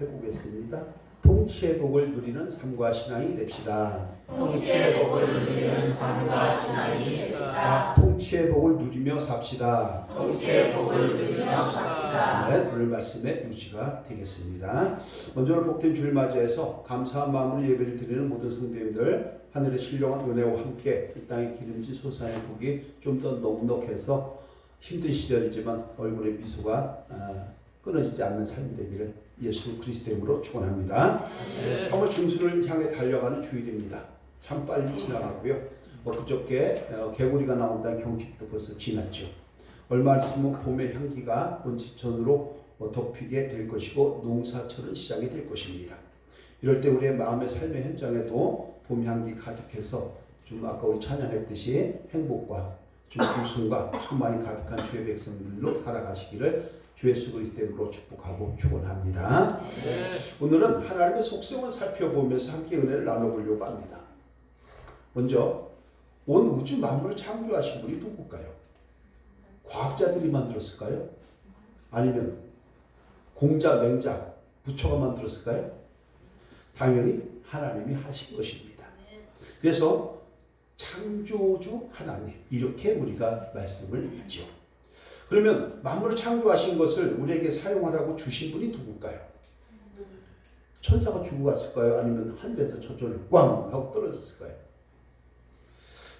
해보겠습니다. 통치의 복을 누리는 삶과 신앙이 됩시다. 통치의 복을 누리는 삶과 신앙이 됩시다. 통치의 복을 누리며 삽시다. 통치의 복을 누리며 삽시다. 네, 오늘 말씀의 유지가 되겠습니다. 먼저 오늘 복된 주일 맞이해서 감사한 마음으로 예배를 드리는 모든 성도님들, 하늘의 신령한 은혜와 함께 이 땅의 기름진 솟아나는 복이 좀 더 넉넉해서 힘든 시절이지만 얼굴에 미소가 끊어지지 않는 삶이 되기를 예수 그리스도의 이름으로 축원합니다. 3월 중순을 향해 달려가는 주일입니다. 참 빨리 지나가고요. 그저께 개구리가 나온다는 경칩도 벌써 지났죠. 얼마 있으면 봄의 향기가 온지천으로 덮이게 될 것이고 농사철은 시작이 될 것입니다. 이럴 때 우리의 마음의 삶의 현장에도 봄 향기 가득해서 좀 아까 우리 찬양했듯이 행복과 좀 웃음과 소망이 가득한 주의 백성들로 살아가시기를 주 예수 그리스도의 이름으로 축복하고 축원합니다. 오늘은 하나님의 속성을 살펴보면서 함께 은혜를 나눠보려고 합니다. 먼저 온 우주 만물을 창조하신 분이 누굴까요? 과학자들이 만들었을까요? 아니면 공자, 맹자, 부처가 만들었을까요? 당연히 하나님이 하신 것입니다. 그래서 창조주 하나님, 이렇게 우리가 말씀을 하죠. 그러면 만물을 창조하신 것을 우리에게 사용하라고 주신 분이 누굴까요? 천사가 주고 갔을까요? 아니면 하늘에서 저절로 꽝 하고 떨어졌을까요?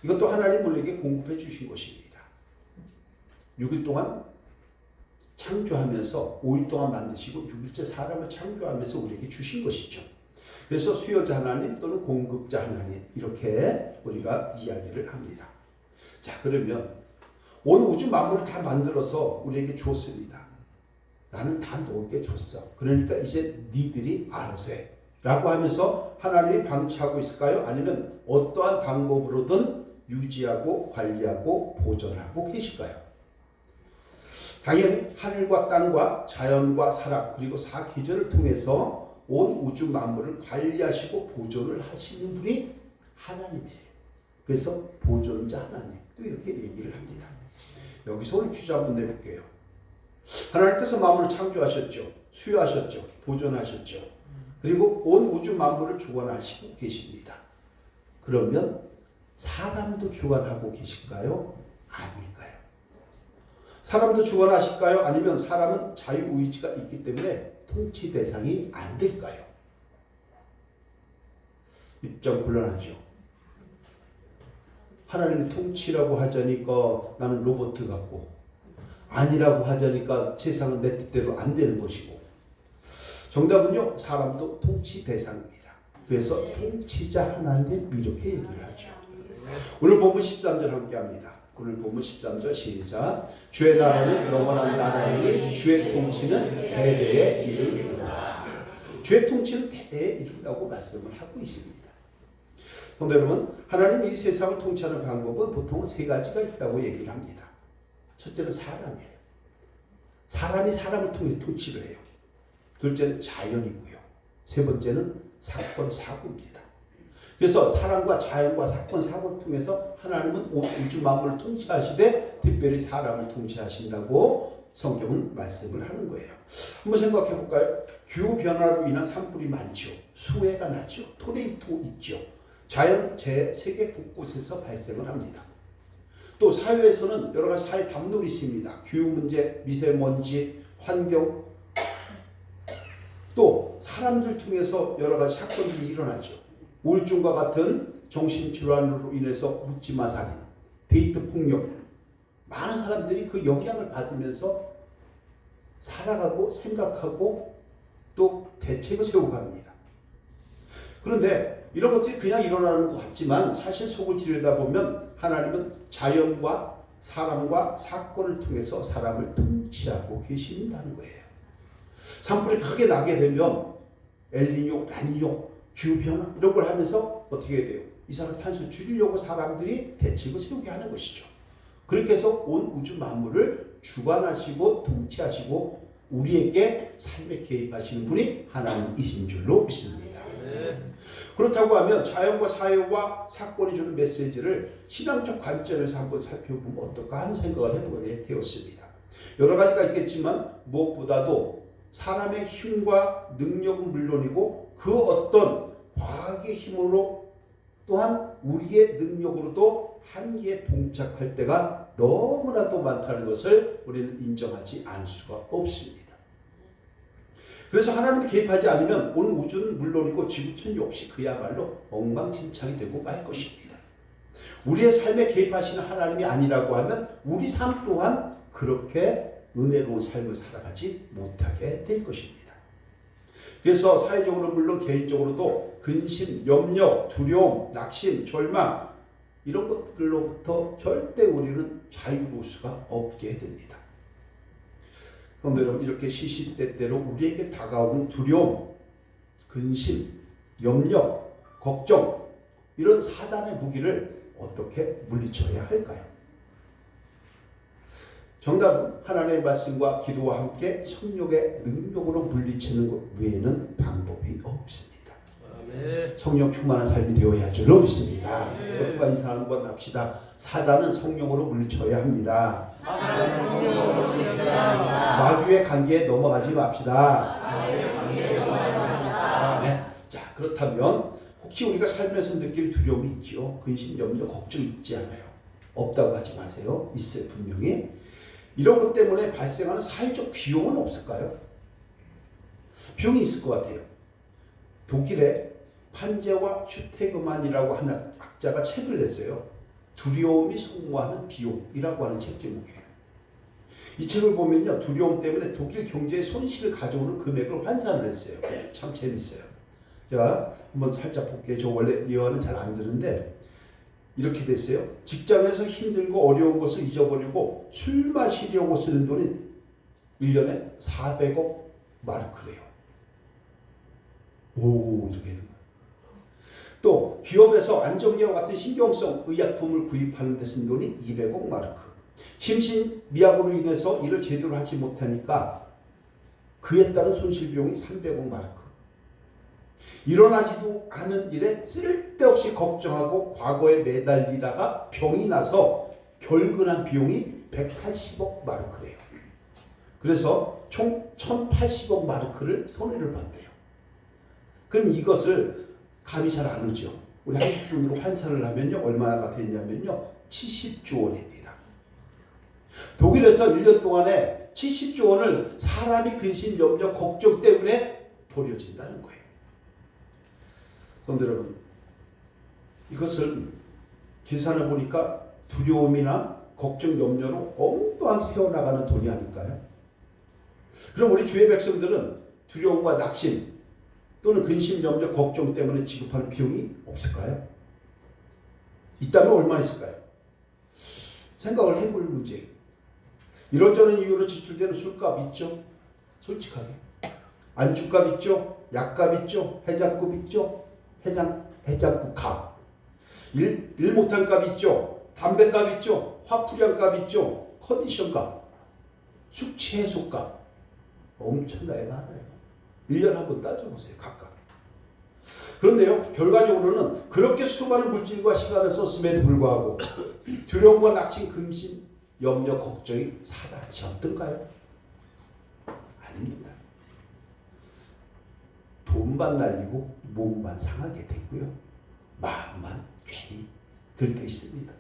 이것도 하나님 우리에게 공급해 주신 것입니다. 6일 동안 창조하면서 5일 동안 만드시고 6일째 사람을 창조하면서 우리에게 주신 것이죠. 그래서 수요자 하나님 또는 공급자 하나님, 이렇게 우리가 이야기를 합니다. 자, 그러면 온 우주 만물을 다 만들어서 우리에게 줬습니다. 나는 다 너에게 줬어. 그러니까 이제 니들이 알아서 해. 라고 하면서 하나님이 방치하고 있을까요? 아니면 어떠한 방법으로든 유지하고 관리하고 보존하고 계실까요? 당연히 하늘과 땅과 자연과 사람 그리고 사계절을 통해서 온 우주 만물을 관리하시고 보존을 하시는 분이 하나님이세요. 그래서 보존자 하나님, 또 이렇게 얘기를 합니다. 여기서 우리 퀴즈 한번 내볼게요. 하나님께서 만물을 창조하셨죠. 수요하셨죠. 보존하셨죠. 그리고 온 우주 만물을 주관하시고 계십니다. 그러면 사람도 주관하고 계실까요? 아닐까요? 사람도 주관하실까요? 아니면 사람은 자유의지가 있기 때문에 통치 대상이 안 될까요? 입장 곤란하죠. 하나님이 통치라고 하자니까 나는 로봇 같고, 아니라고 하자니까 세상은 내 뜻대로 안 되는 것이고. 정답은요, 사람도 통치 대상입니다. 그래서 통치자 하나님, 이렇게 얘기를 하죠. 오늘 본문 13절 함께 합니다. 오늘 본문 13절 시작. 주의 나라는 영원한 나라이니 주의 통치는 대대에 이르리로다. 주의 통치는 대대에 이른다고 말씀을 하고 있습니다. 성도 여러분, 하나님이 이 세상을 통치하는 방법은 보통 세 가지가 있다고 얘기를 합니다. 첫째는 사람이에요. 사람이 사람을 통해서 통치를 해요. 둘째는 자연이고요. 세 번째는 사건, 사고입니다. 그래서 사람과 자연과 사건, 사고를 통해서 하나님은 온 우주 만물을 통치하시되 특별히 사람을 통치하신다고 성경은 말씀을 하는 거예요. 한번 생각해 볼까요? 기후변화로 인한 산불이 많죠. 수해가 나죠. 토네이도 있죠. 자연 세계 곳곳에서 발생을 합니다. 또 사회에서는 여러 가지 사회 담론이 있습니다. 교육 문제, 미세먼지, 환경, 또 사람들 통해서 여러 가지 사건들이 일어나죠. 우울증과 같은 정신질환으로 인해서 묻지마 살인, 데이트 폭력, 많은 사람들이 그 영향을 받으면서 살아가고 생각하고 또 대책을 세워갑니다. 그런데 이런 것들이 그냥 일어나는 것 같지만 사실 속을 들여다보면 하나님은 자연과 사람과 사건을 통해서 사람을 통치하고 계신다는 거예요. 산불이 크게 나게 되면 엘니뇨, 라니뇨, 기후변화 이런 걸 하면서 어떻게 해야 돼요? 이산화탄소 줄이려고 사람들이 대책을 세우게 하는 것이죠. 그렇게 해서 온 우주 만물을 주관하시고 통치하시고 우리에게 삶에 개입하시는 분이 하나님이신 줄로 믿습니다. 그렇다고 하면 자연과 사회와 사건이 주는 메시지를 신앙적 관점에서 한번 살펴보면 어떨까 하는 생각을 해보게 되었습니다. 여러 가지가 있겠지만 무엇보다도 사람의 힘과 능력은 물론이고 그 어떤 과학의 힘으로 또한 우리의 능력으로도 한계에 봉착할 때가 너무나도 많다는 것을 우리는 인정하지 않을 수가 없습니다. 그래서 하나님이 개입하지 않으면 온 우주는 물론이고 지구촌 역시 그야말로 엉망진창이 되고 말 것입니다. 우리의 삶에 개입하시는 하나님이 아니라고 하면 우리 삶 또한 그렇게 은혜로운 삶을 살아가지 못하게 될 것입니다. 그래서 사회적으로 물론 개인적으로도 근심, 염려, 두려움, 낙심, 절망 이런 것들로부터 절대 우리는 자유로울 수가 없게 됩니다. 그런데 여러분 이렇게 시시때때로 우리에게 다가오는 두려움, 근심, 염려, 걱정 이런 사단의 무기를 어떻게 물리쳐야 할까요? 정답은 하나님의 말씀과 기도와 함께 성령의 능력으로 물리치는 것 외에는 방법이 없습니다. 성령 충만한 삶이 되어야 줄로 믿습니다. 여러분과 인사 한번 합시다. 사단은 성령으로 물리쳐야 합니다. 마귀의 관계에 넘어가지 맙시다. 네. 자, 그렇다면 혹시 우리가 살면서 느낄 두려움이 있죠? 근심, 염려, 걱정이 있지 않아요? 없다고 하지 마세요. 있어요, 분명히. 이런 것 때문에 발생하는 사회적 비용은 없을까요? 비용이 있을 것 같아요. 독일의 판제와 슈테그만이라고 하는 학자가 책을 냈어요. 두려움이 소모하는 비용이라고 하는 책 제목이에요. 이 책을 보면요, 두려움 때문에 독일 경제에 손실을 가져오는 금액을 환산을 했어요. 참 재밌어요. 제가 한번 살짝 볼게요. 저 원래 예화는 잘 안 드는데 이렇게 됐어요. 직장에서 힘들고 어려운 것을 잊어버리고 술 마시려고 쓰는 돈이 1년에 400억 마르크래요. 오, 이렇게 되는 거예요. 또 기업에서 안정제와 같은 신경성 의약품을 구입하는 데 쓴 돈이 200억 마르크. 심신미약으로 인해서 일을 제대로 하지 못하니까 그에 따른 손실 비용이 300억 마르크. 일어나지도 않은 일에 쓸데없이 걱정하고 과거에 매달리다가 병이 나서 결근한 비용이 180억 마르크래요. 그래서 총 1080억 마르크를 손해를 봤대요. 그럼 이것을 감이 잘 안 오죠. 우리 한국 돈으로 환산을 하면요, 얼마나 됐냐면요, 70조 원입니다. 독일에서 1년 동안에 70조 원을 사람이 근심, 염려, 걱정 때문에 버려진다는 거예요. 그런데 여러분, 이것을 계산해 보니까 두려움이나 걱정, 염려로 엉뚱하게 세워나가는 돈이 아닐까요? 그럼 우리 주의 백성들은 두려움과 낙심 또는 근심, 염려, 걱정 때문에 지급하는 비용이 없을까요? 있다면 얼마나 있을까요? 생각을 해볼 문제예요. 이런저런 이유로 지출되는 술값 있죠? 솔직하게. 안주값 있죠? 약값 있죠? 해장국 있죠? 해장국 값. 일 못한 값 있죠? 담배값 있죠? 화풀이한 있죠? 컨디션 값. 숙취 해소 값. 엄청나게 많아요. 1년 한번 따져보세요. 각각. 그런데요, 결과적으로는 그렇게 수많은 물질과 시간을 썼음에도 불구하고 두려움과 낙심, 근심, 염려, 걱정이 사라졌던가요? 아닙니다. 돈만 날리고 몸만 상하게 되고요. 마음만 괜히 들떠 있습니다.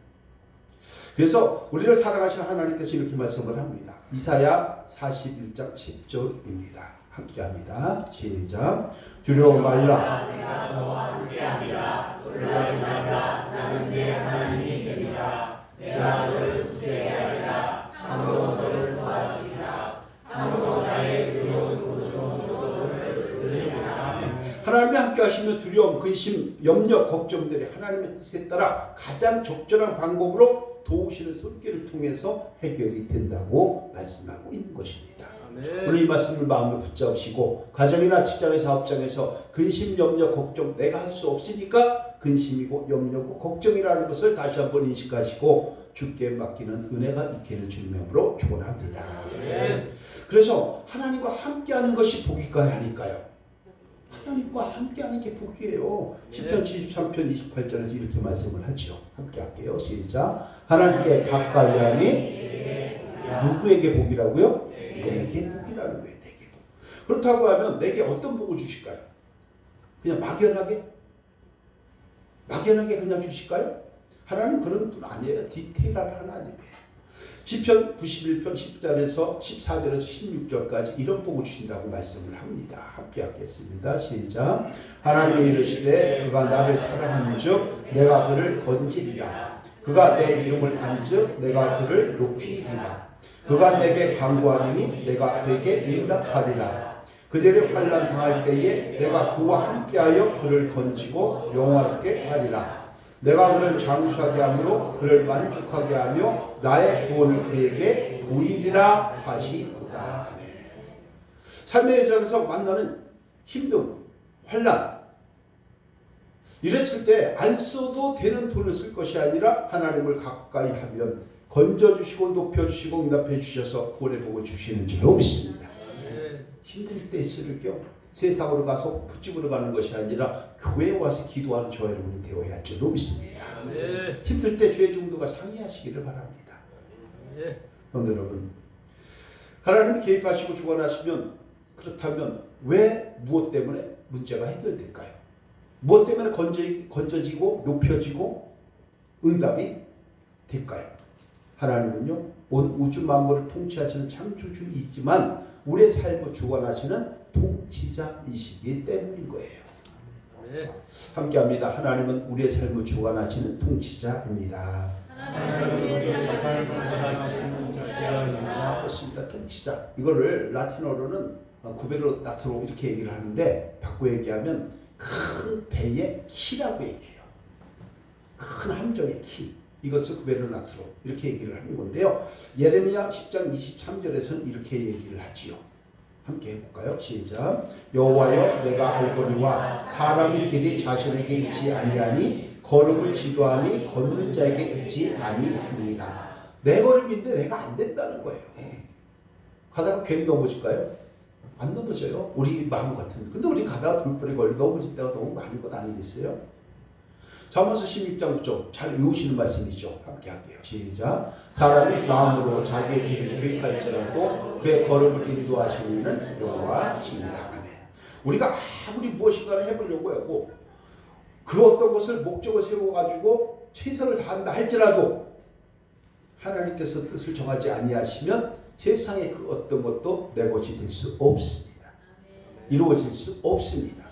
그래서 우리를 사랑하시는 하나님께서 이렇게 말씀을 합니다. 이사야 41장 10절입니다. 함께합니다. 시작. 두려워 말라. 내가 너와 함께하리라. 놀라지 말라. 나는 내 하나님이 됨이라. 내가 너를 구세하리라. 참으로 너를 도와주리라. 참으로 나의 의로운 손으로 너를 돌리리라. 하나님이 함께하시면 두려움, 근심, 염려, 걱정들이 하나님의 뜻에 따라 가장 적절한 방법으로 도우시는 손길을 통해서 해결이 된다고 말씀하고 있는 것입니다. 오늘 이 말씀을 마음으로 붙잡으시고 가정이나 직장의 사업장에서 근심, 염려, 걱정 내가 할 수 없으니까 근심이고 염려고 걱정이라는 것을 다시 한번 인식하시고 주께 맡기는 은혜가 있기를 주님으로 축원합니다. 그래서 하나님과 함께하는 것이 복일까요, 아닐까요? 하나님과 함께하는 게 복이에요. 시편 73편 28절에서 이렇게 말씀을 하죠. 함께할게요. 시작. 하나님께 가까이 함이 누구에게 복이라고요? 내게 복이라는 거예요. 내게 복. 그렇다고 하면 내게 어떤 복을 주실까요? 그냥 막연하게 그냥 주실까요? 하나님 그런 분 아니에요. 디테일한 하나님이에요. 시편 91편 10절에서 14절에서 16절까지 이런 복을 주신다고 말씀을 합니다. 함께 하겠습니다. 시작. 하나님이 이르시되 그가 나를 사랑한즉 내가 그를 건지리라. 그가 내 이름을 안즉 내가 그를 높이리라. 그가 내게 간구하리니 내가 그에게 응답하리라. 그들이 환난 당할 때에 내가 그와 함께하여 그를 건지고 영화롭게 하리라. 내가 그를 장수하게 함으로 그를 만족하게 하며 나의 구원을 그에게 보이리라 하시도다. 삶의 여정에서 만나는 힘듦, 환난 이랬을 때 안 써도 되는 돈을 쓸 것이 아니라 하나님을 가까이 하면 건져주시고 높여주시고 응답해 주셔서 구원의 복을 주시는 줄 믿습니다. 힘들 때 쓸게요. 세상으로 가서 푸집으로 가는 것이 아니라 교회에 와서 기도하는 저와 여러분이 되어야 할 줄 믿습니다. 힘들 때 죄 정도가 상의하시기를 바랍니다. 그런데 여러분 하나님이 개입하시고 주관하시면 그렇다면 왜 무엇 때문에 문제가 해결될까요? 무엇 때문에 건져지고 높여지고 응답이 될까요? 하나님은요 온 우주 만물을 통치하시는 창조주이지만 우리의 삶을 주관하시는 통치자이시기 때문인 거예요. 함께합니다. 하나님은 우리의 삶을 주관하시는 통치자입니다. 그렇습니다. 통치자. 이거를 라틴어로는 구베르나트로 이렇게 얘기를 하는데 바꿔 얘기하면 큰 배의 키라고 얘기해요. 큰 함정의 키. 이것을 구베르나트로 이렇게 얘기를 하는 건데요. 예레미야 10장 23절에서는 이렇게 얘기를 하지요. 함께 해볼까요? 시작. 여호와여 내가 알거니와 사람의 길이 자신에게 있지 아니하니 걸음을 지도함이 걷는 자에게 있지 아니하니이다. 내 걸음인데 내가 안 된다는 거예요. 가다가 괜히 넘어질까요? 안 넘어져요. 우리 마음 같은. 근데 우리 가다가 불불이 걸려 넘어질 때가 너무 많은 것 아니겠어요? 잠언서 16장 9절 잘 외우시는 말씀이죠. 함께 할게요. 시작. 사람이 마음으로 자기의 길을 계획할지라도 그의 걸음을 인도하시는 여호와시니라. 우리가 아무리 무엇인가를 해보려고 하고 그 어떤 것을 목적을 세워가지고 최선을 다한다 할지라도 하나님께서 뜻을 정하지 아니하시면 세상의 그 어떤 것도 내 것이 될 수 없습니다. 이루어질 수 없습니다.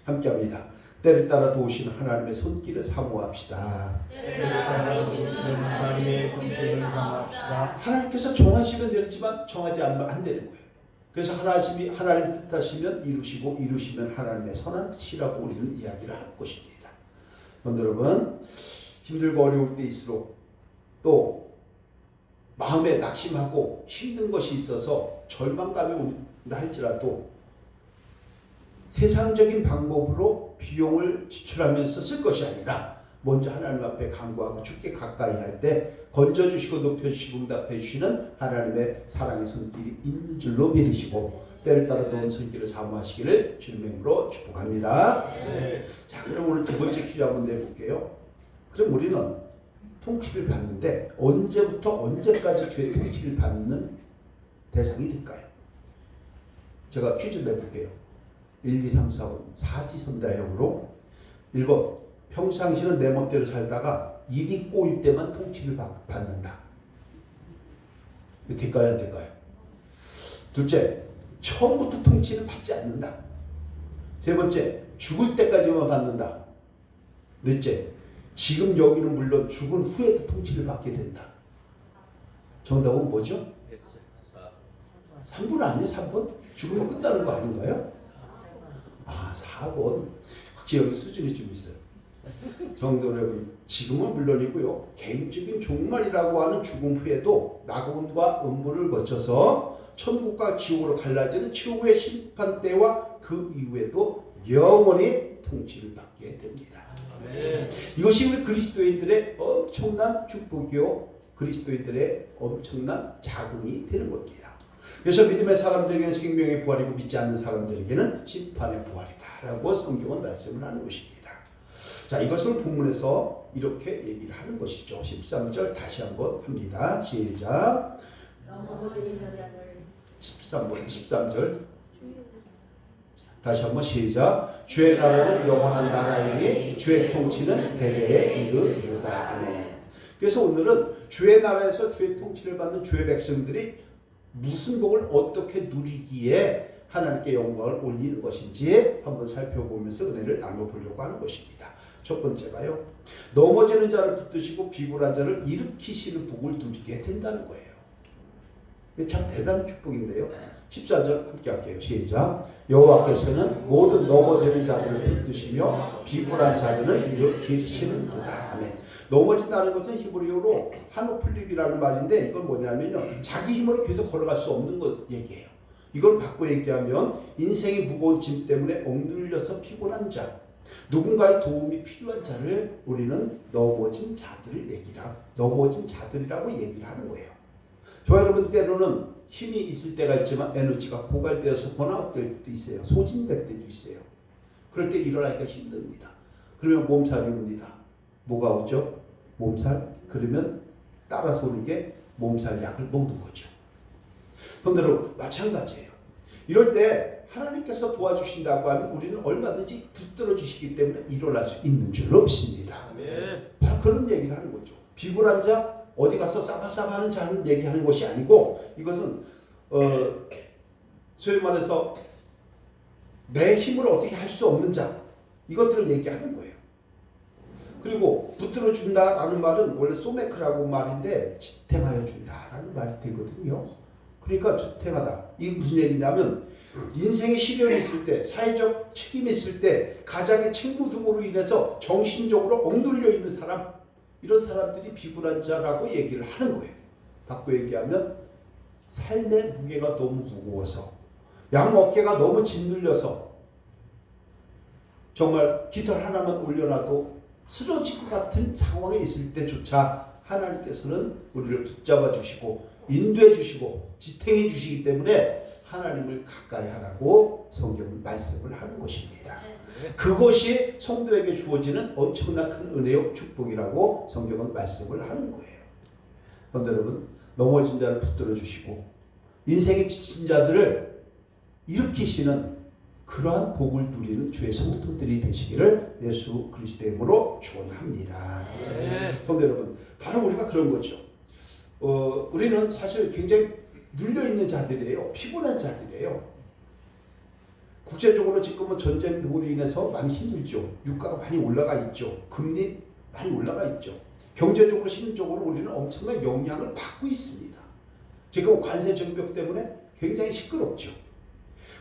함께합니다. 때를 따라 도우시는 하나님의 손길을 사모합시다. 하나님께서 정하시면 되지만 정하지 않으면 안 되는 거예요. 그래서 하나님 뜻하시면 이루시고 이루시면 하나님의 선한 뜻이라고 우리는 이야기를 할 것입니다. 여러분 힘들고 어려울 때일수록 또 마음에 낙심하고 힘든 것이 있어서 절망감이 온다 할지라도 세상적인 방법으로 비용을 지출하면서 쓸 것이 아니라 먼저 하나님 앞에 간구하고 주께 가까이 할 때 건져주시고 높여주시고 응답해 주시는 하나님의 사랑의 손길이 있는 줄로 믿으시고 때를 따라 도는 손길을 사모하시기를 주님의 이름으로 축복합니다. 자, 그럼 오늘 두 번째 퀴즈 한번 내볼게요. 그럼 우리는 통치를 받는데 언제부터 언제까지 주의 통치를 받는 대상이 될까요? 제가 퀴즈 내볼게요. 1, 2, 3, 4번 사지선다형으로 1번 평상시는 내 멋대로 살다가 일이 꼬일 때만 통치를 받는다. 될까요? 안 될까요? 둘째, 처음부터 통치를 받지 않는다. 세 번째, 죽을 때까지만 받는다. 넷째, 지금 여기는 물론 죽은 후에도 통치를 받게 된다. 정답은 뭐죠? 3번 아니에요? 3번? 죽으면 끝나는 거 아닌가요? 4번. 확실히 여기 수준이 좀 있어요. 성도 여러분, 지금은 물론이고요. 개인적인 종말이라고 하는 죽음 후에도 낙원과 음부를 거쳐서 천국과 지옥으로 갈라지는 최후의 심판 때와 그 이후에도 영원히 통치를 받게 됩니다. 이것이 우리 그리스도인들의 엄청난 축복이요. 그리스도인들의 엄청난 자긍이 되는 겁니다. 그래서 믿음의 사람들에게는 생명의 부활이고 믿지 않는 사람들에게는 심판의 부활이다라고 성경은 말씀을 하는 것입니다. 자, 이것을 본문에서 이렇게 얘기를 하는 것이죠. 13절 다시 한번 합니다. 시작. 13절 다시 한번 시작. 주의 나라는 영원한 나라이니 주의 통치는 대대에 이르리로다. 아멘. 그래서 오늘은 주의 나라에서 주의 통치를 받는 주의 백성들이 무슨 복을 어떻게 누리기에 하나님께 영광을 올리는 것인지 한번 살펴보면서 은혜를 나눠보려고 하는 것입니다. 첫 번째가요, 넘어지는 자를 붙드시고 비굴한 자를 일으키시는 복을 누리게 된다는 거예요. 참 대단한 축복인데요. 14절 함께 할게요. 시작. 여호와께서는 모든 넘어지는 자들을 붙드시며 비굴한 자들을 일으키시는도다. 아멘. 넘어진다는 것은 히브리어로 하노플립이라는 말인데 이건 뭐냐면요, 자기 힘으로 계속 걸어갈 수 없는 것 얘기예요. 이걸 바꿔 얘기하면 인생이 무거운 짐 때문에 억눌려서 피곤한 자, 누군가의 도움이 필요한 자를 우리는 넘어진 자들이라고 얘기를 하는 거예요. 저와 여러분 때로는 힘이 있을 때가 있지만 에너지가 고갈되어서 번아웃될 때도 있어요. 소진될 때도 있어요. 그럴 때 일어나기가 힘듭니다. 그러면 몸살이 옵니다. 뭐가 오죠? 몸살? 그러면 따라서 오는 게 몸살 약을 먹는 거죠. 그런대로 마찬가지예요. 이럴 때 하나님께서 도와주신다고 하면 우리는 얼마든지 붙들어 주시기 때문에 일어날 수 있는 줄로 믿습니다. 바로 그런 얘기를 하는 거죠. 비굴한 자, 어디 가서 싸바싸바하는 자는 얘기하는 것이 아니고 이것은 소위 말해서 내 힘으로 어떻게 할 수 없는 자, 이것들을 얘기하는 거예요. 그리고 붙들어 준다라는 말은 원래 소메크라고 말인데 지탱하여 준다라는 말이 되거든요. 그러니까 지탱하다. 이게 무슨 얘기냐면 인생의 시련이 있을 때, 사회적 책임이 있을 때, 가장의 책무 등으로 인해서 정신적으로 억눌려 있는 사람, 이런 사람들이 비굴한 자라고 얘기를 하는 거예요. 바꿔 얘기하면 삶의 무게가 너무 무거워서, 양 어깨가 너무 짓눌려서 정말 깃털 하나만 올려놔도 쓰러질 것 같은 상황에 있을 때조차 하나님께서는 우리를 붙잡아 주시고 인도해 주시고 지탱해 주시기 때문에 하나님을 가까이 하라고 성경은 말씀을 하는 것입니다. 그것이 성도에게 주어지는 엄청난 큰 은혜요 축복이라고 성경은 말씀을 하는 거예요. 그런데 여러분, 넘어진 자를 붙들어 주시고 인생에 지친 자들을 일으키시는 그러한 복을 누리는 주의 성도들이 되시기를 예수 그리스도의 이름으로 축원합니다. 그런데 여러분, 바로 우리가 그런 거죠. 우리는 사실 굉장히 눌려있는 자들이에요. 피곤한 자들이에요. 국제적으로 지금은 전쟁 등으로 인해서 많이 힘들죠. 유가가 많이 올라가 있죠. 금리 많이 올라가 있죠. 경제적으로, 심리적으로 우리는 엄청난 영향을 받고 있습니다. 지금 관세 정벽 때문에 굉장히 시끄럽죠.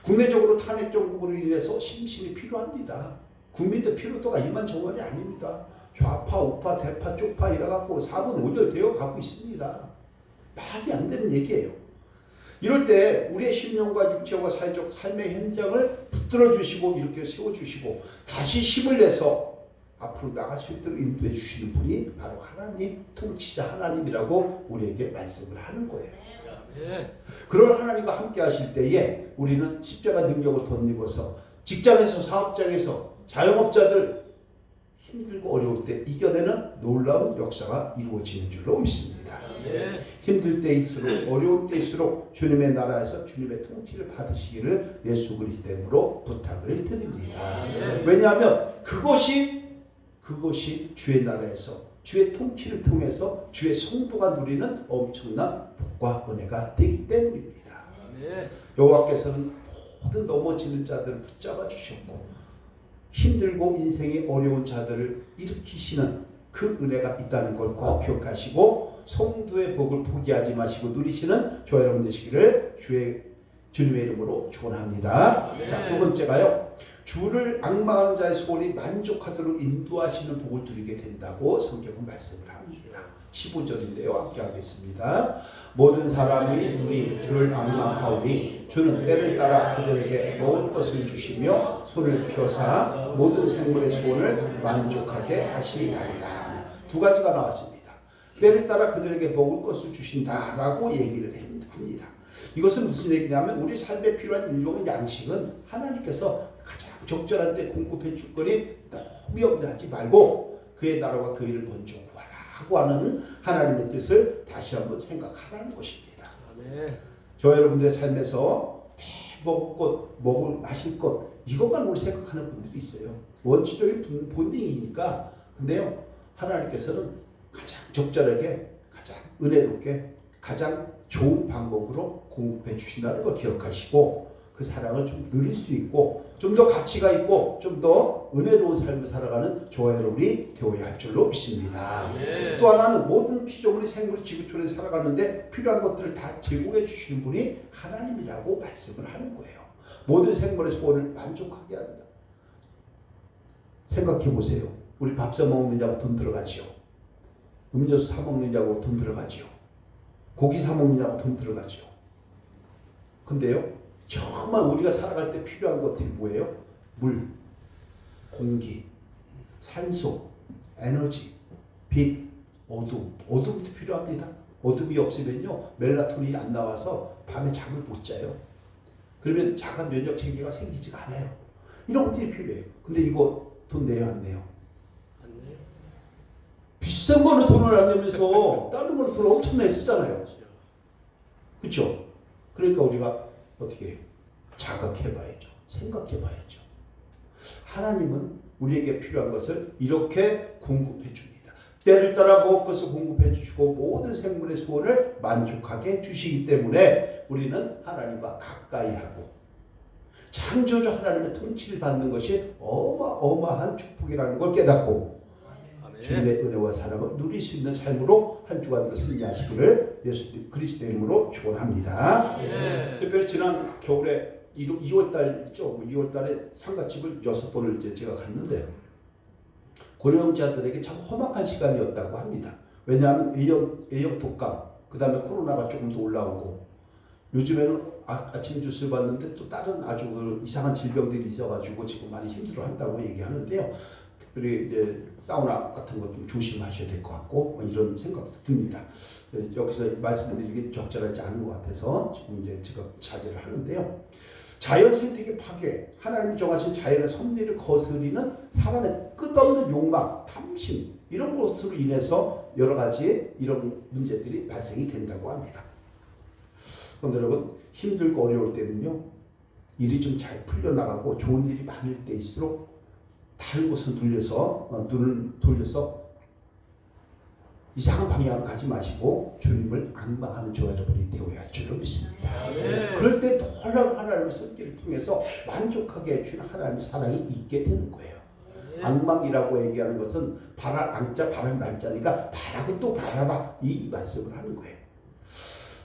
국내적으로 탄핵 정국으로 인해서 심신이 필요합니다. 국민들 피로도가 이만저만이 아닙니다. 좌파, 우파, 대파, 쪽파 이래갖고 4분 5절 되어 가고 있습니다. 말이 안 되는 얘기예요. 이럴 때 우리의 심령과 육체와 사회적 삶의 현장을 붙들어 주시고 이렇게 세워주시고 다시 힘을 내서 앞으로 나갈 수 있도록 인도해 주시는 분이 바로 하나님, 통치자 하나님이라고 우리에게 말씀을 하는 거예요. 그런 하나님과 함께 하실 때에 우리는 십자가 능력을 덧입어서 직장에서, 사업장에서, 자영업자들 힘들고 어려울 때 이겨내는 놀라운 역사가 이루어지는 줄로 믿습니다. 힘들 때일수록, 어려운 때일수록 주님의 나라에서 주님의 통치를 받으시기를 예수 그리스도의 이름으로 부탁을 드립니다. 왜냐하면 그것이 주의 나라에서 주의 통치를 통해서 주의 성도가 누리는 엄청난 복과 은혜가 되기 때문입니다. 여호와께서는 모든 넘어지는 자들을 붙잡아 주셨고 힘들고 인생이 어려운 자들을 일으키시는 그 은혜가 있다는 걸 꼭 기억하시고 성도의 복을 포기하지 마시고 누리시는 저와 여러분 되시기를 주님의 이름으로 축원합니다. 자, 두 번째가요. 주를 앙망하는 자의 소원이 만족하도록 인도하시는 복을 누리게 된다고 성경은 말씀을 합니다. 15절인데요. 함께 하겠습니다. 모든 사람이 눈이 주를 앙망하오니 주는 때를 따라 그들에게 먹을 것을 주시며 손을 펴사 모든 생물의 소원을 만족하게 하시리이다. 두 가지가 나왔습니다. 때를 따라 그들에게 먹을 것을 주신다라고 얘기를 합니다. 이것은 무슨 얘기냐면 우리 삶에 필요한 일용의 양식은 하나님께서 가장 적절한 때 공급해 줄 거니 너무 염려하지 말고 그의 나라와 그 일을 먼저 구하라고 하는 하나님의 뜻을 다시 한번 생각하라는 것입니다. 저와 여러분들의 삶에서 먹을 것, 마실 것 이것만 우리 생각하는 분들이 있어요. 원초적인 본능이니까. 근데요, 하나님께서는 가장 적절하게, 가장 은혜롭게, 가장 좋은 방법으로 공급해 주신다는 걸 기억하시고 그 사랑을 좀 누릴 수 있고 좀 더 가치가 있고 좀 더 은혜로운 삶을 살아가는 저와 여러분이 되어야 할 줄로 믿습니다. 네. 또 하나는 모든 피조물이 생물 지구촌에 살아가는데 필요한 것들을 다 제공해 주시는 분이 하나님이라고 말씀을 하는 거예요. 모든 생물의 소원을 만족하게 한다. 생각해 보세요. 우리 밥 사 먹느냐고 돈 들어가지요. 음료수 사 먹느냐고 돈 들어가지요. 고기 사 먹느냐고 돈 들어가지요. 근데요, 정말 우리가 살아갈 때 필요한 것들이 뭐예요? 물, 공기, 산소, 에너지, 빛, 어둠. 어둠도 필요합니다. 어둠이 없으면요, 멜라토닌이 안 나와서 밤에 잠을 못 자요. 그러면 자가 면역 체계가 생기지가 않아요. 이런 것들이 필요해요. 근데 이거 돈 내요, 안 내요? 안 내요. 비싼 거는 돈을 안 내면서 다른 거는 돈 엄청나게 쓰잖아요. 그렇죠? 그러니까 우리가 어떻게 해요? 자각해봐야죠. 생각해봐야죠. 하나님은 우리에게 필요한 것을 이렇게 공급해 줍니다. 때를 따라 먹을 것을 공급해 주시고 모든 생물의 소원을 만족하게 해주시기 때문에 우리는 하나님과 가까이 하고 창조주 하나님의 통치를 받는 것이 어마어마한 축복이라는 걸 깨닫고 주님의 은혜와 사랑을 누릴 수 있는 삶으로 한 주간도 승리하시기를 예수 그리스도 이름으로 축원합니다. 특별히 지난 겨울에 2월달 있죠. 2월달에 상가집을 6번을 이제 제가 갔는데 고령자들에게 참 험악한 시간이었다고 합니다. 왜냐하면 A형 독감, 그 다음에 코로나가 조금 더 올라오고 요즘에는 아침 뉴스를 봤는데 또 다른 아주 이상한 질병들이 있어가지고 지금 많이 힘들어한다고 얘기하는데요. 특별히 이제 사우나 같은 것 좀 조심하셔야 될 것 같고 뭐 이런 생각도 듭니다. 여기서 말씀드리기 적절하지 않은 것 같아서 지금 이제 제가 자제를 하는데요. 자연 생태계 파괴, 하나님이 정하신 자연의 섭리를 거스리는 사람의 끝없는 욕망, 탐심 이런 것으로 인해서 여러 가지 이런 문제들이 발생이 된다고 합니다. 그런데 여러분 힘들고 어려울 때는요 일이 좀 잘 풀려나가고 좋은 일이 많을 때일수록 다른 곳을 눈을 돌려서 이상한 방향으로 가지 마시고 주님을 악망하는 저와 여러분이 되어야 할 줄로 믿습니다. 그럴 때 놀라운 하나님의 손길을 통해서 만족하게 해주는 하나님의 사랑이 있게 되는 거예요. 악망이라고 얘기하는 것은 바랄 앙자 바랄 날자니까 바라고 또 바라라 이 말씀을 하는 거예요.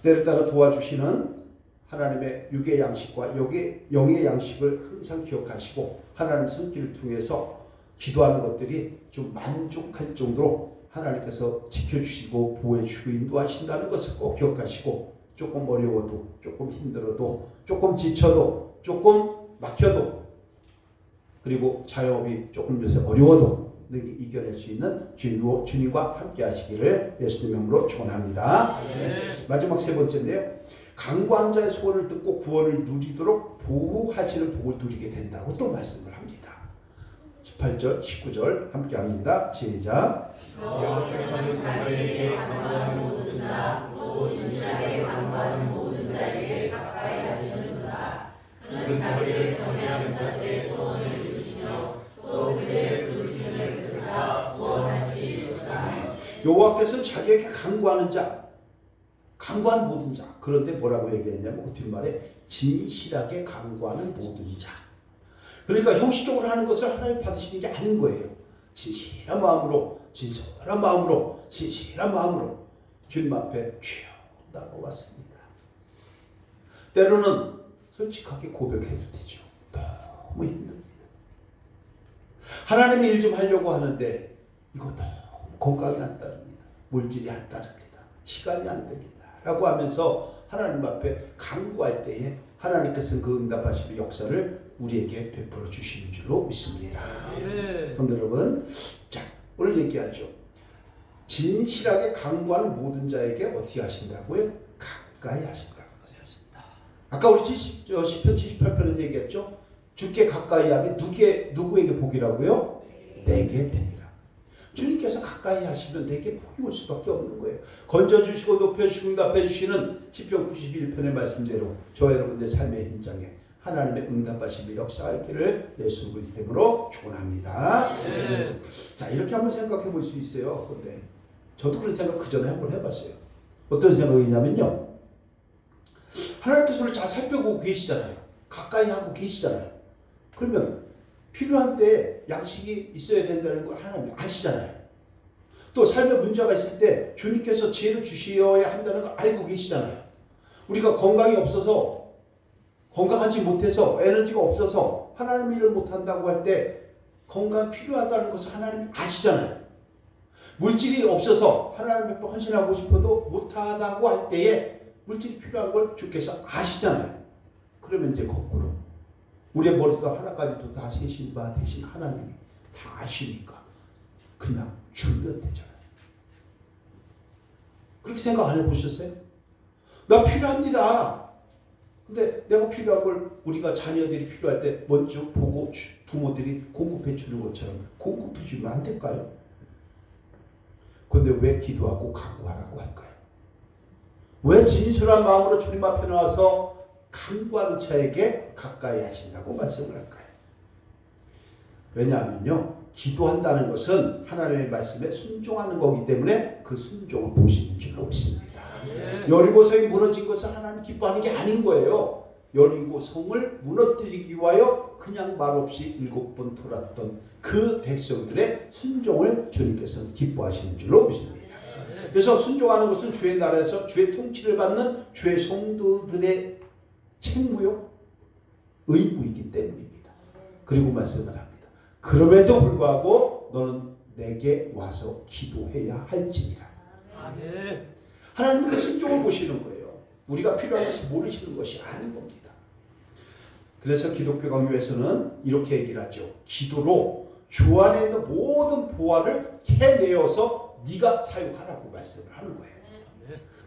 때를 따라 도와주시는 하나님의 육의 양식과 영의 양식을 항상 기억하시고 하나님의 손길을 통해서 기도하는 것들이 좀 만족할 정도로 하나님께서 지켜주시고 보호해주시고 인도하신다는 것을 꼭 기억하시고 조금 어려워도 조금 힘들어도 조금 지쳐도 조금 막혀도 그리고 자영업이 조금 요새 어려워도 이겨낼 수 있는 주님과 함께 하시기를 예수님 이름으로 축원합니다. 네. 마지막 세 번째인데요. 강구한 자의 소원을 듣고 구원을 누리도록 보호하시는 복을 누리게 된다고 또 말씀을 합니다. 18절, 19절 함께 합니다. 시작. 여호와께서는 자기에게 강구하는 모든 자, 또 진실하게 강구하는 모든 자에게 가까이 하시는구나. 그는 자기를 경외하는 자들의 소원을 이루시며 또 그들의 부르심을 듣사 구원하시리로다. 여호와께서는 자기에게 강구하는 자, 강구하는 모든 자. 그런데 뭐라고 얘기했냐면 그 뒷말에 진실하게 강구하는 모든 자. 그러니까 형식적으로 하는 것을 하나님 받으시는 게 아닌 거예요. 진실한 마음으로, 진솔한 마음으로, 진실한 마음으로 주님 앞에 주여 나와왔습니다. 때로는 솔직하게 고백해도 되죠. 너무 힘듭니다. 하나님의 일 좀 하려고 하는데 이거 너무 건강이 안 따릅니다. 물질이 안 따릅니다. 시간이 안 됩니다. 라고 하면서 하나님 앞에 간구할 때에 하나님께서는 그 응답하시는 역사를 우리에게 베풀어 주시는 줄로 믿습니다. 그런데 여러분, 자 오늘 얘기하죠. 진실하게 간구하는 모든 자에게 어떻게 하신다고요? 가까이 하신다고 하셨습니다. 아까 우리 시편 78편에서 얘기했죠. 주께 가까이 하면 누구에게 복이라고요? 내게 복이라. 주님께서 가까이 하시면 내게 복이 올 수밖에 없는 거예요. 건져주시고 높여주시고 응답해 주시는 시편 91편의 말씀대로 저와 여러분의 삶의 현장에 하나님의 응답하심의 역사할 길을 예수 그리스도의 이름으로 축원합니다. 자, 이렇게 한번 생각해 볼 수 있어요. 근데 저도 그런 생각 그 전에 한번 해봤어요. 어떤 생각이냐면요. 하나님께서 우리를 잘 살펴보고 계시잖아요. 가까이 하고 계시잖아요. 그러면 필요한 때 양식이 있어야 된다는 걸 하나님이 아시잖아요. 또 삶에 문제가 있을 때 주님께서 지혜를 주셔야 한다는 걸 알고 계시잖아요. 우리가 건강이 없어서 건강하지 못해서 에너지가 없어서 하나님 일을 못한다고 할 때 건강 필요하다는 것을 하나님이 아시잖아요. 물질이 없어서 하나님 앞에 헌신하고 싶어도 못하다고 할 때에 물질이 필요한 걸 주께서 아시잖아요. 그러면 이제 거꾸로 우리의 머리도 하나까지도 다 세신 바 대신 하나님이 다 아시니까 그냥 주면 되잖아요. 그렇게 생각 안 해보셨어요? 나 필요합니다. 근데 내가 필요한 걸 우리가 자녀들이 필요할 때 먼저 보고 부모들이 공급해 주는 것처럼 공급해 주면 안 될까요? 근데 왜 기도하고 간구하라고 할까요? 왜 진솔한 마음으로 주님 앞에 나와서 간구하는 자에게 가까이 하신다고 말씀을 할까요? 왜냐하면요, 기도한다는 것은 하나님의 말씀에 순종하는 거기 때문에 그 순종을 보시는 줄로 믿습니다. 여리고성이 무너진 것을 하나님 기뻐하는 게 아닌 거예요. 여리고성을 무너뜨리기 위하여 그냥 말없이 7번 돌았던 그 백성들의 순종을 주님께서는 기뻐하시는 줄로 믿습니다. 그래서 순종하는 것은 주의 나라에서 주의 통치를 받는 주의 성도들의 책무요, 의무이기 때문입니다. 그리고 말씀을 합니다. 그럼에도 불구하고 너는 내게 와서 기도해야 할지니라. 하나님께서 순종을 보시는 거예요. 우리가 필요한 것을 모르시는 것이 아닌 겁니다. 그래서 기독교 강요에서는 이렇게 얘기를 하죠. 기도로 주 안에 있는 모든 보화를 캐내어서 네가 사용하라고 말씀을 하는 거예요.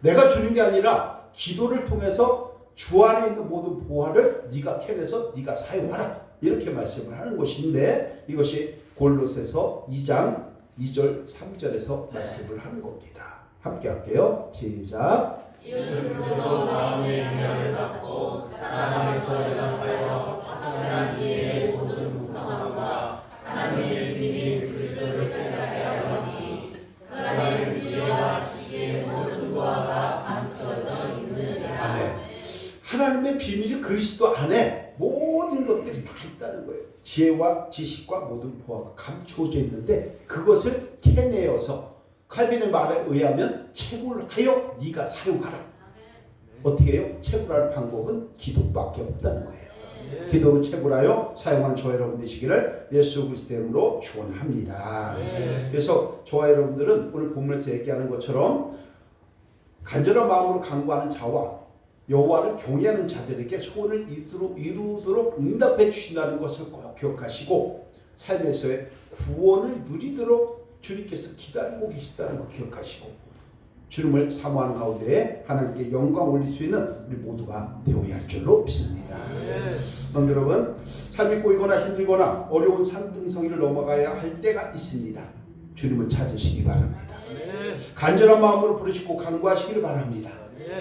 내가 주는 게 아니라 기도를 통해서 주 안에 있는 모든 보화를 네가 캐내서 네가 사용하라. 이렇게 말씀을 하는 것인데 이것이 골로새서 2장 2절 3절에서 말씀을 하는 겁니다. 함께 할게요. 시작. 이웃으로 마음의 위안을 받고 사랑 안에서 연합하여 확실한 이해의 모든 구성함과 하나님의 비밀 그리스도를 깨닫게 하려니 하나님의 지혜와 지식의 모든 보화가 감추어져 있느니라. 아멘. 하나님의 비밀이 그리스도 안에 모든 것들이 다 있다는 거예요. 지혜와 지식과 모든 보화가 감추어져 있는데 그것을 캐내어서 칼빈의 말에 의하면 채굴하여 네가 사용하라. 어떻게 해요? 채굴하는 방법은 기도밖에 없다는 거예요. 기도로 채굴하여 사용하는 저와 여러분 되시기를 예수 그리스도의 이름으로 축원합니다. 그래서 저와 여러분들은 오늘 본문에서 얘기하는 것처럼 간절한 마음으로 간구하는 자와 여호와를 경외하는 자들에게 소원을 이루도록 응답해 주신다는 것을 꼭 기억하시고 삶에서의 구원을 누리도록 주님께서 기다리고 계시다는 것 기억하시고 주님을 사모하는 가운데 하나님께 영광 올릴 수 있는 우리 모두가 되어야 할 줄로 믿습니다. 여러분, 삶이 꼬이거나 힘들거나 어려운 산등성이를 넘어가야 할 때가 있습니다. 주님을 찾으시기 바랍니다. 간절한 마음으로 부르시고 간구하시기를 바랍니다.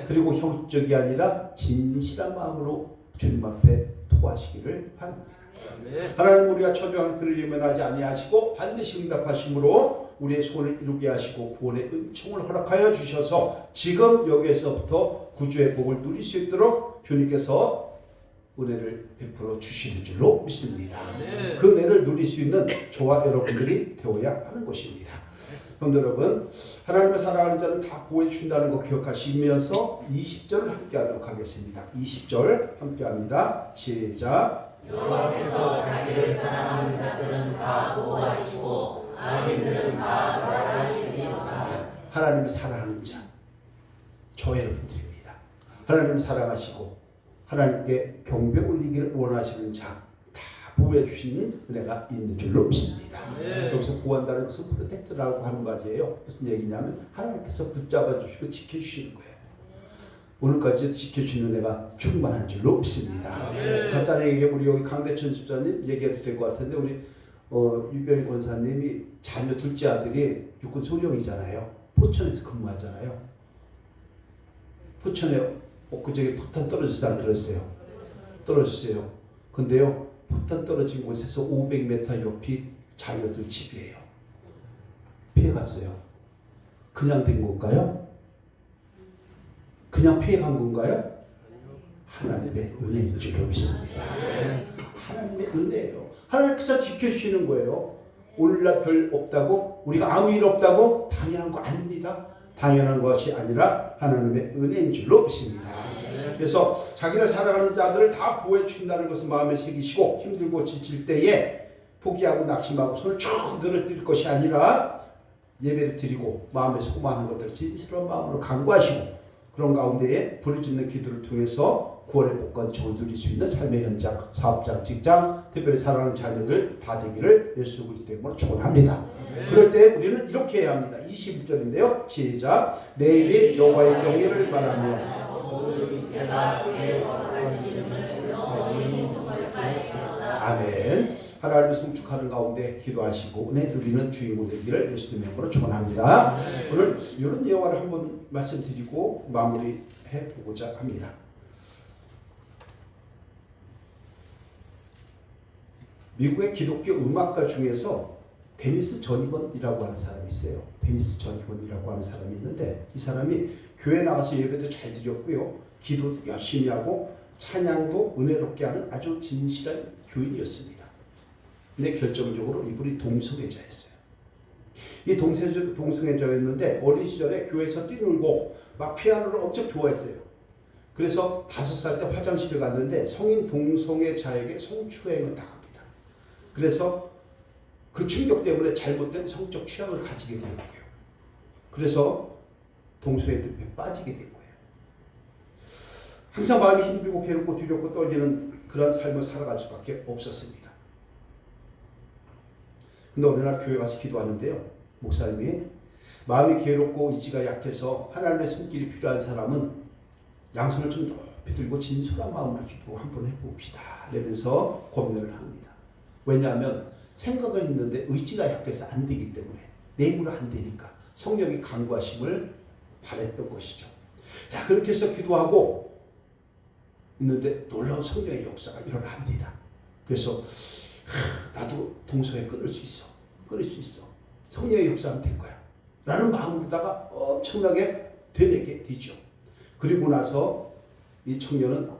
그리고 형식적이 아니라 진실한 마음으로 주님 앞에 토하시기를 바랍니다. 하나님 우리가 처조한 그를 예면하지 아니하시고 반드시 응답하심으로 우리의 소원을 이루게 하시고 구원의 은총을 허락하여 주셔서 지금 여기에서부터 구주의 복을 누릴 수 있도록 주님께서 은혜를 베풀어 주시는 줄로 믿습니다. 그 은혜를 누릴 수 있는 저와 여러분들이 되어야 하는 것입니다. 성도 여러분, 하나님을 사랑하는 자는 다 보호해 준다는 거 기억하시면서 20절을 함께 하도록 하겠습니다. 20절 함께 합니다. 시작. 여호와께서 자기를 사랑하는 자들은 다 보호하시고 악인들은 다 멸하시리로다. 하나님을 사랑하는 자, 저 여러분들입니다. 하나님을 사랑하시고 하나님께 경배 올리기를 원하시는 자, 다 보호해 주시는 은혜가 있는 줄로 믿습니다. 여기서 보호한다는 것은 프로텍트라고 하는 말이에요. 무슨 얘기냐면 하나님께서 붙잡아 주시고 지켜주시는 거예요. 오늘까지 지켜주는 은혜가 충만한 줄로 믿습니다. 간단하게 우리 여기 강대천 집사님 얘기해도 될 것 같은데 우리 유병희 권사님이 자녀 둘째 아들이 육군 소령이잖아요. 포천에서 근무하잖아요. 포천에 엊그저께 폭탄 떨어져서 안 들었어요. 떨어졌어요. 근데요, 폭탄 떨어진 곳에서 500m 옆이 자녀들 집이에요. 피해갔어요. 그냥 된 건가요? 그냥 피해간 건가요? 하나님의 은혜인 줄로 믿습니다. 하나님의 은혜예요. 하나님께서 지켜주시는 거예요. 오늘날 별 없다고, 우리가 아무 일 없다고 당연한 거 아닙니다. 당연한 것이 아니라 하나님의 은혜인 줄로 믿습니다. 그래서 자기를 사랑하는 자들을 다 보호해 준다는 것을 마음에 새기시고 힘들고 지칠 때에 포기하고 낙심하고 손을 쭉 늘어뜨릴 것이 아니라 예배를 드리고 마음에 소망하는 것들 진실한 마음으로 간구하시고 그런 가운데에 부르짖는 기도를 통해서 구원의 복과 정을 누릴 수 있는 삶의 현장, 사업장, 직장, 특별히 사랑하는 자녀들 다 되기를 예수 그리스도의 이름으로 축원합니다. 그럴 때 우리는 이렇게 해야 합니다. 21절인데요. 시작. 내일이 여호와의 경외를 바라며 아멘. 하나님을 송축하는 가운데 기도하시고 은혜 누리는 주인공 되기를 예수님의 이름으로 축원합니다. 오늘 이런 예화를 한번 말씀드리고 마무리해 보고자 합니다. 미국의 기독교 음악가 중에서 데니스 전이건이라고 하는 사람이 있어요. 데니스 전이건이라고 하는 사람이 있는데 이 사람이 교회 나가서 예배도 잘 드렸고요. 기도도 열심히 하고 찬양도 은혜롭게 하는 아주 진실한 교인이었습니다. 근데 결정적으로 이분이 동성애자였어요. 이 동성애자였는데 어린 시절에 교회에서 뛰놀고 막 피아노를 엄청 좋아했어요. 그래서 5살 때 화장실에 갔는데 성인 동성애자에게 성추행을 당합니다. 그래서 그 충격 때문에 잘못된 성적 취향을 가지게 되는 거예요. 그래서 동성애 늪에 빠지게 된 거예요. 항상 마음이 힘들고 괴롭고 두렵고 떨리는 그런 삶을 살아갈 수밖에 없었습니다. 근데 어느 날 교회 가서 기도하는데요. 목사님이 마음이 괴롭고 의지가 약해서 하나님의 손길이 필요한 사람은 양손을 좀 높이 들고 진솔한 마음으로 기도 한번 해봅시다. 이러면서 권면을 합니다. 왜냐하면 생각은 있는데 의지가 약해서 안 되기 때문에 내 힘으로 안 되니까 성령의 간구하심을 바랬던 것이죠. 자, 그렇게 해서 기도하고 있는데 놀라운 성령의 역사가 일어납니다. 그래서 나도 동성애 끊을 수 있어. 성령의 역사는 될 거야. 라는 마음으로다가 엄청나게 되뇌게 되죠. 그리고 나서 이 청년은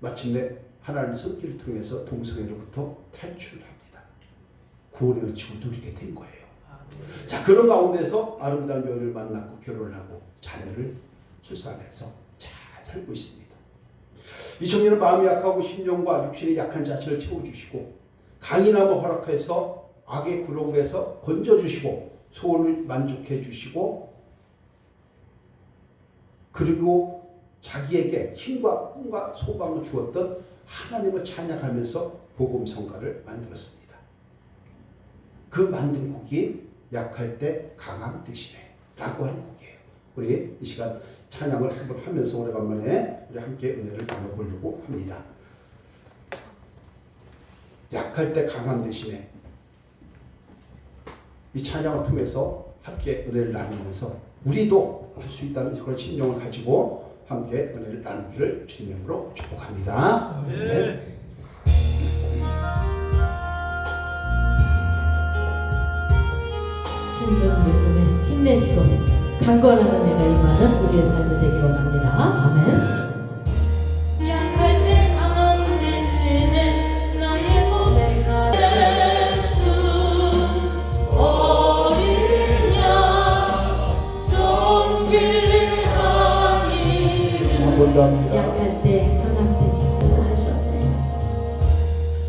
마침내 하나님의 손길을 통해서 동성애로부터 탈출을 합니다. 구원의 의식을 누리게 된 거예요. 자, 그런 가운데서 아름다운 여인을 만났고 결혼을 하고 자녀를 출산해서 잘 살고 있습니다. 이 청년은 마음이 약하고 심령과 육신의 약한 자신을 채워주시고 강인함을 허락해서 악의 구렁에서 건져주시고 소원을 만족해 주시고 그리고 자기에게 힘과 꿈과 소망을 주었던 하나님을 찬양하면서 복음 성가를 만들었습니다. 그 만든 곡이 약할 때 강함 되시네 라고 하는 곡이에요. 우리 이 시간 찬양을 한번 하면서 오래간만에 우리 함께 은혜를 나눠보려고 합니다. 약할 때 강함 되시네. 이 찬양을 통해서 함께 은혜를 나누면서 우리도 할 수 있다는 그런 심정을 가지고 함께 은혜를 나누기를 주님의 이름으로 축복합니다. 네. 힘든 요즘에 힘내시고 강건한 은혜가 임하는 우리의 삶이 되기를 원합니다. 아멘. 약할 때 강함 대신에 나의 몸에 예수 어린 양 존귀한 이름 약할 때 강함 대신 하셨네.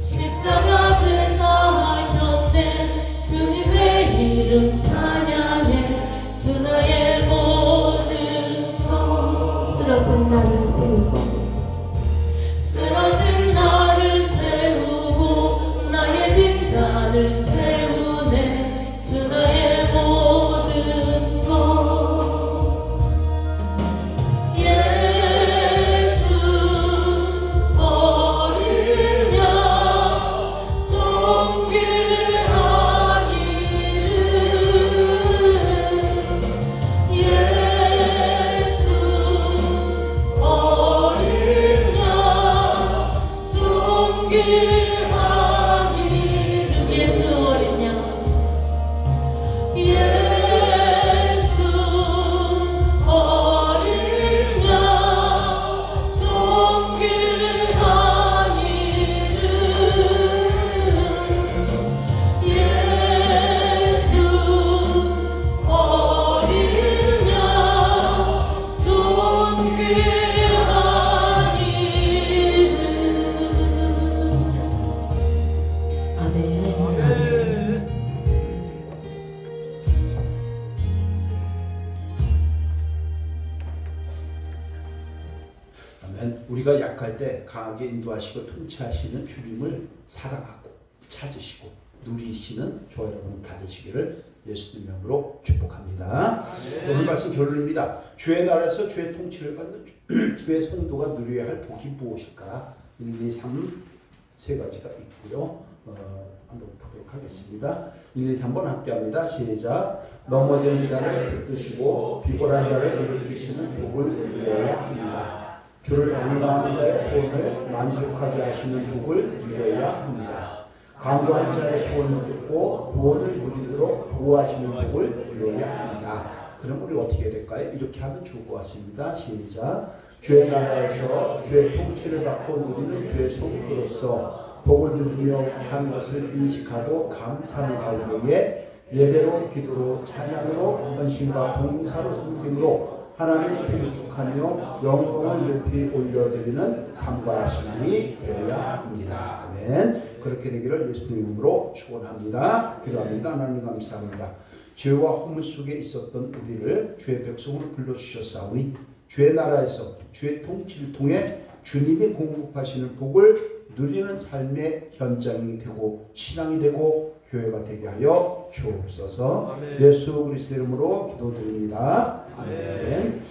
십자가 제사하셨네. 주님의 이름 찬양해. 주 나의 모든 것 쓰러진 나를 세우고 쓰러진 나를 세우고 나의 빈잔을 채우네. 주 나의 모든 것 예수 고백할 때 강하게 인도하시고 통치하시는 주님을 사랑하고 찾으시고 누리시는 저와 여러분 다 되시기를 예수님 이름으로 축복합니다. 오늘 말씀 결론입니다. 주의 나라에서 주의 통치를 받는 주의 성도가 누려야 할 복이 무엇일까? 1, 2, 3 세 가지가 있고요. 한번 보도록 하겠습니다. 1, 2, 3번 함께합니다. 시작. 넘어진 자를 붙드시고 비굴한 자를 일으키시는 복을 누려야 합니다. 주를 경외하는 자의 소원을 만족하게 하시는 복을 누려야 합니다. 강구한 자의 소원을 듣고 구원을 누리도록 보호하시는 복을 누려야 합니다. 그럼 우리 어떻게 될까요? 이렇게 하면 좋을 것 같습니다. 시작. 주의 나라에서 주의 통치를 받고 누리는 주의 소득으로서 복을 누리며 사는 것을 인식하고 감사하는 가운데에 예배로, 기도로, 찬양으로, 헌신과 봉사로 섬김으로 하나님을 충족하며 영광을 높이 올려드리는 삶과 신앙이 되어야 합니다. 아멘. 그렇게 되기를 예수님 이름으로 축원합니다. 기도합니다. 하나님 감사합니다. 죄와 허물 속에 있었던 우리를 주의 백성으로 불러주셨사오니 주의 나라에서 주의 통치를 통해 주님이 공급하시는 복을 누리는 삶의 현장이 되고 신앙이 되고 교회가 되게 하여 주옵소서. 예수 그리스도 이름으로 기도드립니다. 아멘.